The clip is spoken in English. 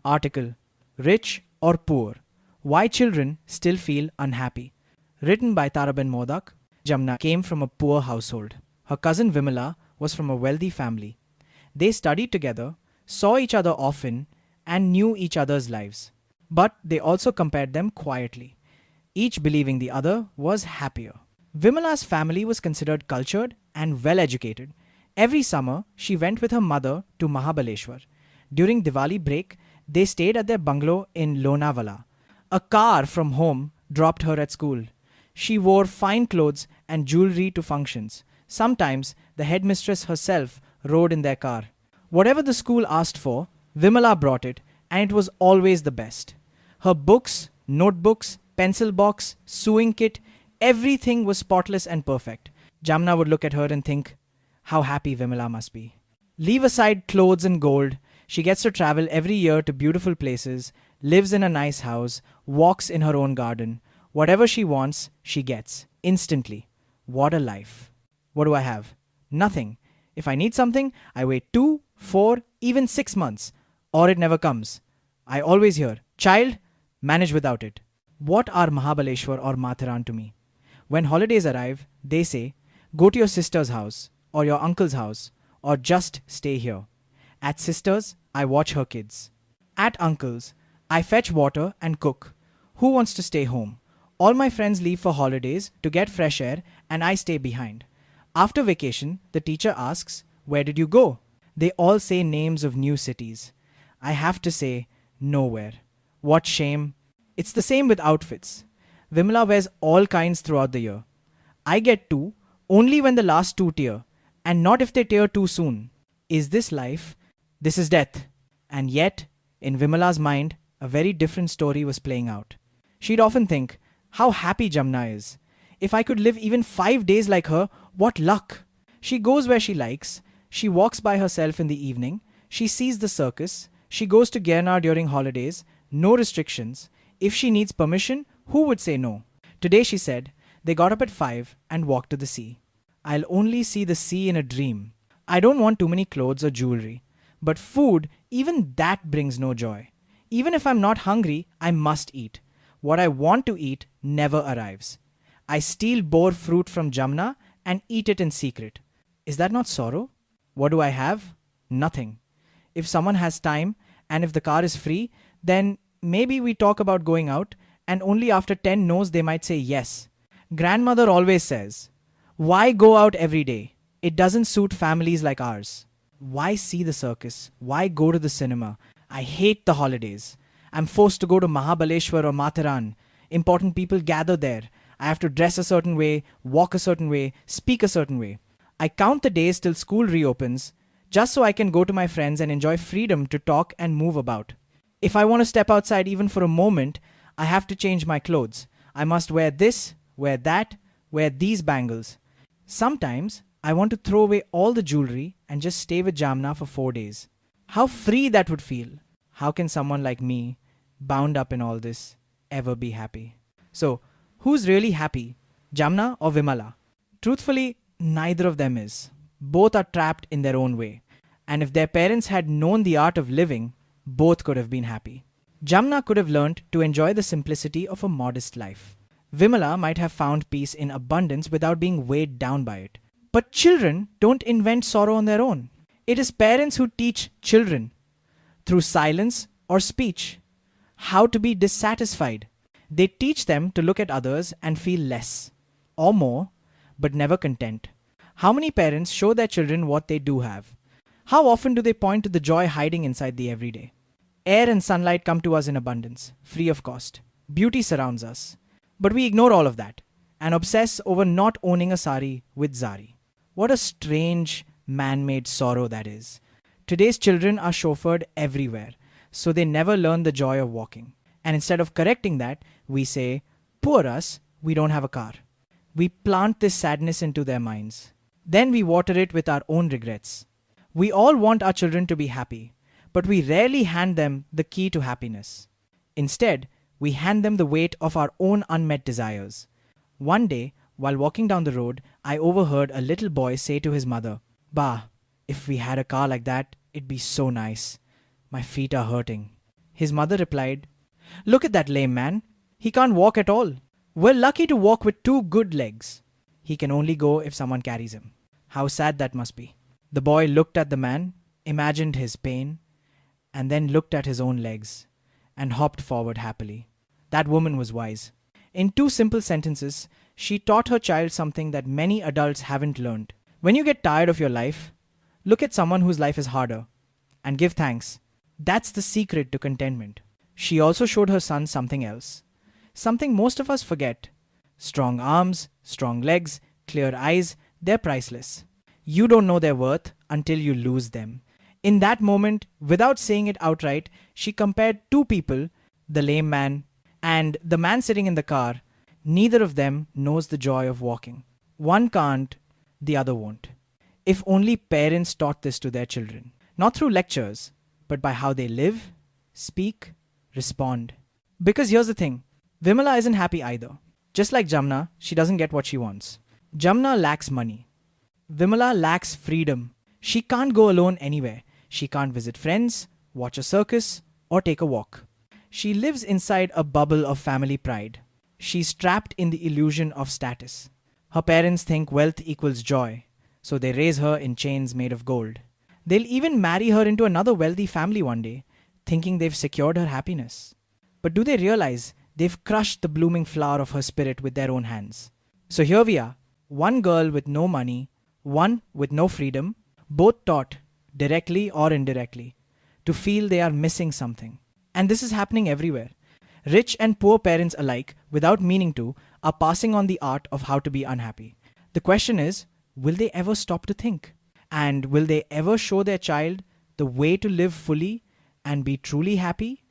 Article: Rich or Poor? Why Children Still Feel Unhappy. Written by Taraben Modak. Jamna came from a poor household. Her cousin Vimala was from a wealthy family. They studied together, saw each other often, and knew each other's lives. But they also compared them quietly, each believing the other was happier. Vimala's family was considered cultured and well educated. Every summer, she went with her mother to Mahabaleshwar. During Diwali break, they stayed at their bungalow in Lonavala. A car from home dropped her at school. She wore fine clothes and jewelry to functions. Sometimes the headmistress herself rode in their car. Whatever the school asked for, Vimala brought it, and it was always the best. Her books, notebooks, pencil box, sewing kit, everything was spotless and perfect. Jamna would look at her and think, how happy Vimala must be. Leave aside clothes and gold, she gets to travel every year to beautiful places, lives in a nice house, walks in her own garden. Whatever she wants, she gets. Instantly. What a life. What do I have? Nothing. If I need something, I wait 2, 4, even 6 months. Or it never comes. I always hear, child, manage without it. What are Mahabaleshwar or Matharan to me? When holidays arrive, they say, go to your sister's house, or your uncle's house, or just stay here. At sister's, I watch her kids. At uncle's, I fetch water and cook. Who wants to stay home? All my friends leave for holidays to get fresh air and I stay behind. After vacation, the teacher asks, where did you go? They all say names of new cities. I have to say, nowhere. What shame. It's the same with outfits. Vimala wears all kinds throughout the year. I get 2 only when the last 2 tear, and not if they tear too soon. Is this life? This is death. And yet, in Vimala's mind, a very different story was playing out. She'd often think, how happy Jamna is. If I could live even 5 days like her, what luck. She goes where she likes. She walks by herself in the evening. She sees the circus. She goes to Girnar during holidays. No restrictions. If she needs permission, who would say no? Today, she said, they got up at 5 and walked to the sea. I'll only see the sea in a dream. I don't want too many clothes or jewelry. But food, even that brings no joy. Even if I'm not hungry, I must eat. What I want to eat never arrives. I steal boar fruit from Jamna and eat it in secret. Is that not sorrow? What do I have? Nothing. If someone has time and if the car is free, then maybe we talk about going out, and only after 10 no's they might say yes. Grandmother always says, why go out every day? It doesn't suit families like ours. Why see the circus? Why go to the cinema? I hate the holidays. I'm forced to go to Mahabaleshwar or Matharan. Important people gather there. I have to dress a certain way, walk a certain way, speak a certain way. I count the days till school reopens, just so I can go to my friends and enjoy freedom to talk and move about. If I want to step outside even for a moment, I have to change my clothes. I must wear this, wear that, wear these bangles. Sometimes, I want to throw away all the jewelry and just stay with Jamna for 4 days. How free that would feel. How can someone like me, bound up in all this, ever be happy? So, who's really happy? Jamna or Vimala? Truthfully, neither of them is. Both are trapped in their own way. And if their parents had known the art of living, both could have been happy. Jamna could have learned to enjoy the simplicity of a modest life. Vimala might have found peace in abundance without being weighed down by it. But children don't invent sorrow on their own. It is parents who teach children, through silence or speech, how to be dissatisfied. They teach them to look at others and feel less, or more, but never content. How many parents show their children what they do have? How often do they point to the joy hiding inside the everyday? Air and sunlight come to us in abundance, free of cost. Beauty surrounds us. But we ignore all of that and obsess over not owning a sari with zari. What a strange, man-made sorrow that is. Today's children are chauffeured everywhere, so they never learn the joy of walking. And instead of correcting that, we say, poor us, we don't have a car. We plant this sadness into their minds. Then we water it with our own regrets. We all want our children to be happy, but we rarely hand them the key to happiness. Instead, we hand them the weight of our own unmet desires. One day, while walking down the road, I overheard a little boy say to his mother, Bah, if we had a car like that, it'd be so nice. My feet are hurting. His mother replied, "Look at that lame man. He can't walk at all. We're lucky to walk with two good legs. He can only go if someone carries him. How sad that must be." The boy looked at the man, imagined his pain, and then looked at his own legs and hopped forward happily. That woman was wise. In two simple sentences, she taught her child something that many adults haven't learned. When you get tired of your life, look at someone whose life is harder and give thanks. That's the secret to contentment. She also showed her son something else. Something most of us forget. Strong arms, strong legs, clear eyes, they're priceless. You don't know their worth until you lose them. In that moment, without saying it outright, she compared two people, the lame man and the man sitting in the car. Neither of them knows the joy of walking. One can't, the other won't. If only parents taught this to their children. Not through lectures, but by how they live, speak, respond. Because here's the thing, Vimala isn't happy either. Just like Jamna, she doesn't get what she wants. Jamna lacks money. Vimala lacks freedom. She can't go alone anywhere. She can't visit friends, watch a circus, or take a walk. She lives inside a bubble of family pride. She's trapped in the illusion of status. Her parents think wealth equals joy, so they raise her in chains made of gold. They'll even marry her into another wealthy family one day, thinking they've secured her happiness. But do they realize they've crushed the blooming flower of her spirit with their own hands? So here we are, one girl with no money, one with no freedom, both taught, directly or indirectly, to feel they are missing something. And this is happening everywhere. Rich and poor parents alike, without meaning to, are passing on the art of how to be unhappy. The question is, will they ever stop to think? And will they ever show their child the way to live fully and be truly happy?